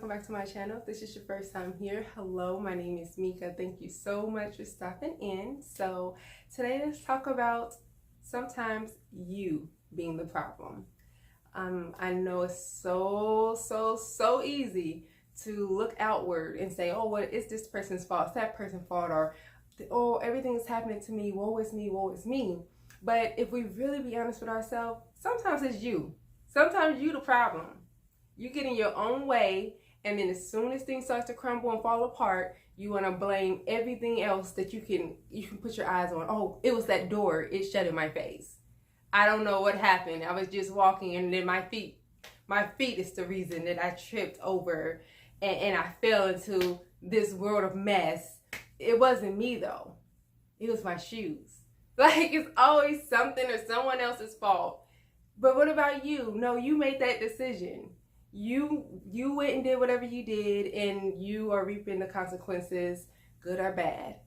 welcome back to my channel. If this is your first time here, hello, my name is Mika. Thank you so much for stopping in. So today let's talk about sometimes you being the problem. I know it's so easy to look outward and say, oh, well, it's this person's fault, it's that person's fault, or oh, everything's happening to me, woe is me, woe is me. But if we really be honest with ourselves, sometimes it's you. Sometimes you the problem. You get in your own way, and then as soon as things start to crumble and fall apart, you want to blame everything else that you can put your eyes on. Oh, it was that door, it shut in my face. I don't know what happened. I was just walking, and then my feet is the reason that I tripped over and I fell into this world of mess. It wasn't me though. It was my shoes. Like, it's always something or someone else's fault. But what about you? No, you made that decision. You went and did whatever you did, and you are reaping the consequences, good or bad.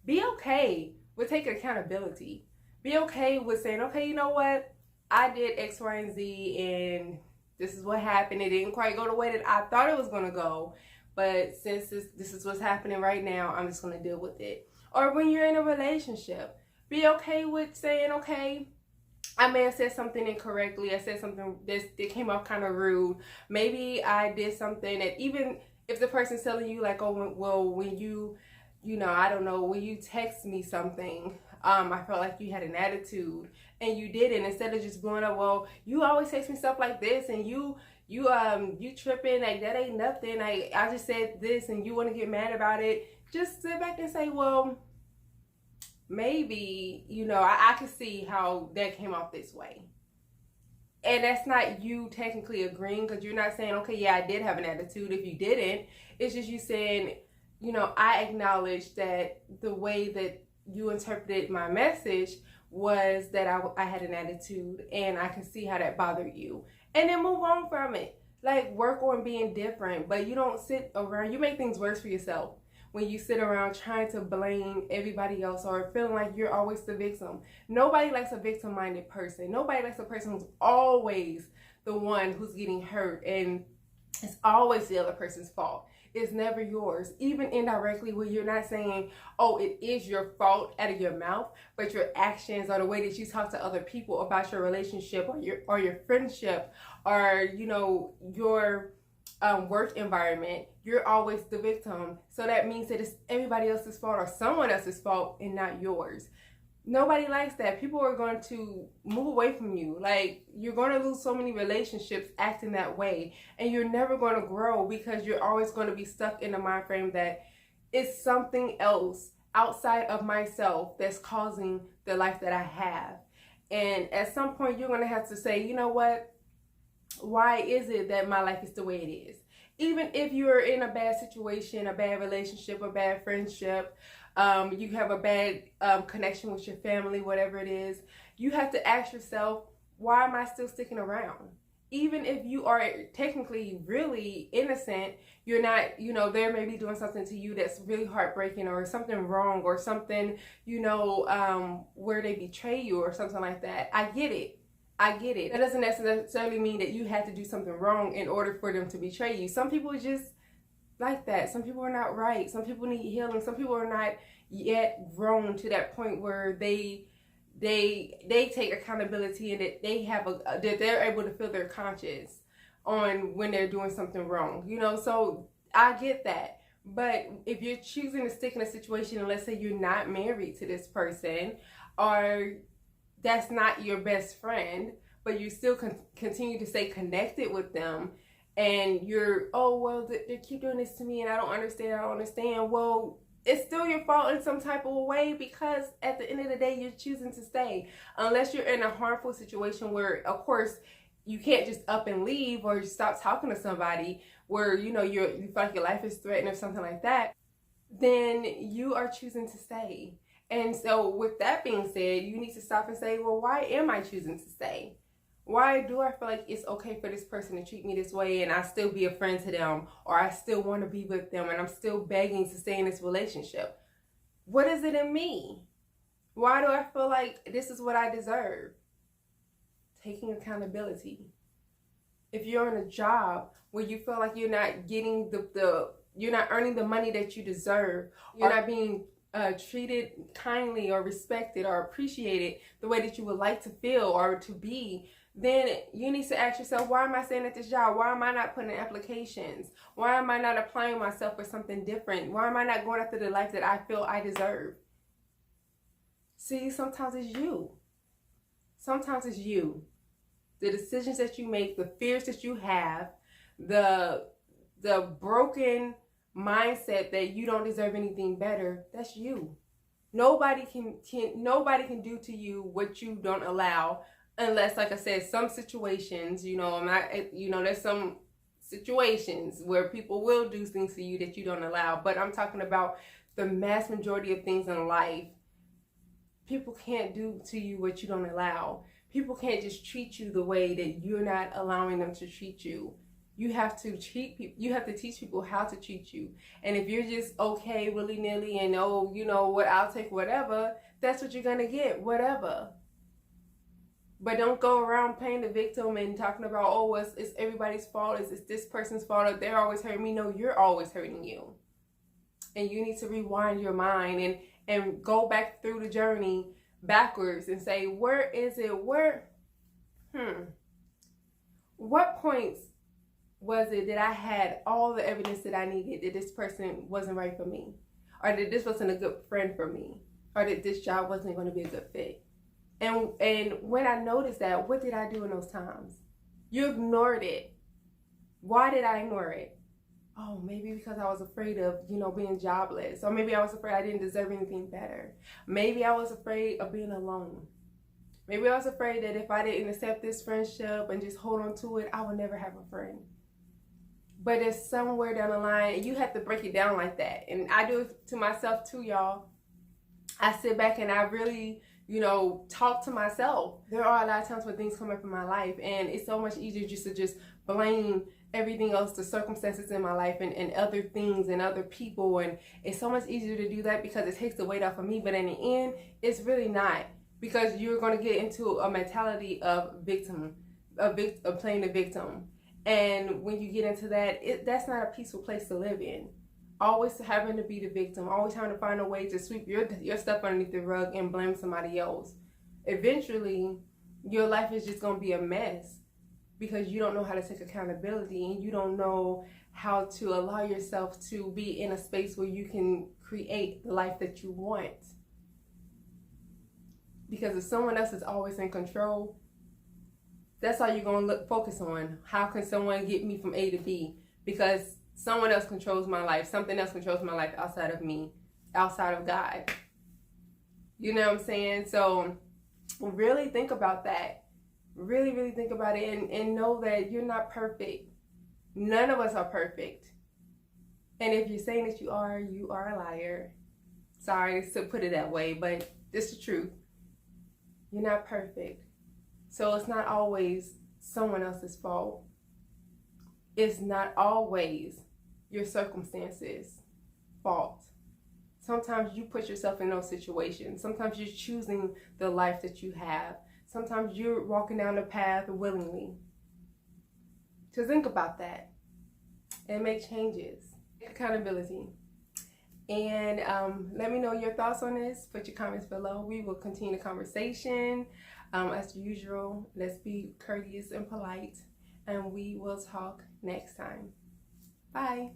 Be okay with taking accountability. Be okay with saying, okay, you know what? I did X, Y, and Z, and this is what happened. It didn't quite go the way that I thought it was going to go. But since this is what's happening right now, I'm just going to deal with it. Or when you're in a relationship, be okay with saying, okay, I may have said something incorrectly. I said something that came off kind of rude. Maybe I did something that, even if the person's telling you like, oh, well, when I don't know, when you text me something, I felt like you had an attitude and you didn't. Instead of just blowing up, well, you always text me stuff like this, and you tripping, like that ain't nothing. I just said this and you want to get mad about it. Just sit back and say, well, maybe, I can see how that came off this way. And that's not you technically agreeing, because you're not saying, okay, yeah, I did have an attitude if you didn't. It's just you saying, I acknowledge that the way that you interpreted my message was that I had an attitude, and I can see how that bothered you. And then move on from it. Like, work on being different, but you don't sit around, you make things worse for yourself when you sit around trying to blame everybody else or feeling like you're always the victim. Nobody likes a victim-minded person. Nobody likes a person who's always the one who's getting hurt, and it's always the other person's fault. It's never yours. Even indirectly, where you're not saying, oh, it is your fault out of your mouth, but your actions or the way that you talk to other people about your relationship or your friendship or, your work environment, you're always the victim. So that means that it's everybody else's fault or someone else's fault and not yours. Nobody likes that. People are going to move away from you. Like, you're going to lose so many relationships acting that way, and you're never going to grow because you're always going to be stuck in the mind frame that it's something else outside of myself that's causing the life that I have. And at some point, you're going to have to say, you know what? Why is it that my life is the way it is? Even if you're in a bad situation, a bad relationship, a bad friendship, you have a bad connection with your family, whatever it is, you have to ask yourself, why am I still sticking around? Even if you are technically really innocent, you're not, they may be doing something to you that's really heartbreaking, or something wrong, or something, where they betray you or something like that. I get it. That doesn't necessarily mean that you have to do something wrong in order for them to betray you. Some people are just like that. Some people are not right. Some people need healing. Some people are not yet grown to that point where they take accountability, and that they have that they're able to feel their conscience on when they're doing something wrong. So I get that. But if you're choosing to stick in a situation, and let's say you're not married to this person, or that's not your best friend, but you still continue to stay connected with them, and you're, oh, well, they keep doing this to me and I don't understand. Well, it's still your fault in some type of way, because at the end of the day, you're choosing to stay. Unless you're in a harmful situation where, of course, you can't just up and leave or just stop talking to somebody where, you feel like your life is threatened or something like that, then you are choosing to stay. And so with that being said, you need to stop and say, well, why am I choosing to stay? Why do I feel like it's okay for this person to treat me this way, and I still be a friend to them, or I still want to be with them, and I'm still begging to stay in this relationship? What is it in me? Why do I feel like this is what I deserve? Taking accountability. If you're in a job where you feel like you're not getting you're not earning the money that you deserve, you're not being treated kindly or respected or appreciated the way that you would like to feel or to be, then you need to ask yourself, why am I staying at this job? Why am I not putting in applications? Why am I not applying myself for something different? Why am I not going after the life that I feel I deserve? See, sometimes it's you. Sometimes it's you. The decisions that you make, the fears that you have, the broken mindset that you don't deserve anything better, that's you. Nobody can do to you what you don't allow, unless, like I said, some situations, there's some situations where people will do things to you that you don't allow, but I'm talking about the mass majority of things in life. People can't do to you what you don't allow. People can't just treat you the way that you're not allowing them to treat you. You have to treat people. You have to teach people how to treat you. And if you're just okay, willy-nilly, and I'll take whatever, that's what you're gonna get, whatever. But don't go around playing the victim and talking about, it's everybody's fault. It's this person's fault. They're always hurting me. No, you're always hurting you. And you need to rewind your mind and go back through the journey backwards and say, where is it? What points was it that I had all the evidence that I needed that this person wasn't right for me? Or that this wasn't a good friend for me? Or that this job wasn't going to be a good fit? And when I noticed that, what did I do in those times? You ignored it. Why did I ignore it? Oh, maybe because I was afraid of, being jobless. Or maybe I was afraid I didn't deserve anything better. Maybe I was afraid of being alone. Maybe I was afraid that if I didn't accept this friendship and just hold on to it, I would never have a friend. But it's somewhere down the line, you have to break it down like that. And I do it to myself too, y'all. I sit back and I really, talk to myself. There are a lot of times when things come up in my life, and it's so much easier just to blame everything else, the circumstances in my life and other things and other people. And it's so much easier to do that because it takes the weight off of me. But in the end, it's really not, because you're going to get into a mentality of playing the victim. And when you get into that, that's not a peaceful place to live in. Always having to be the victim, always trying to find a way to sweep your stuff underneath the rug and blame somebody else. Eventually, your life is just going to be a mess because you don't know how to take accountability, and you don't know how to allow yourself to be in a space where you can create the life that you want. Because if someone else is always in control, that's all you're going to focus on. How can someone get me from A to B? Because someone else controls my life. Something else controls my life outside of me, outside of God. You know what I'm saying? So really think about that. Really, really think about it, and know that you're not perfect. None of us are perfect. And if you're saying that you are a liar. Sorry to put it that way, but it's the truth. You're not perfect. So it's not always someone else's fault. It's not always your circumstances' fault. Sometimes you put yourself in those situations. Sometimes you're choosing the life that you have. Sometimes you're walking down the path willingly. So think about that and make changes. Accountability. And let me know your thoughts on this. Put your comments below. We will continue the conversation. As usual, let's be courteous and polite. And we will talk next time. Bye.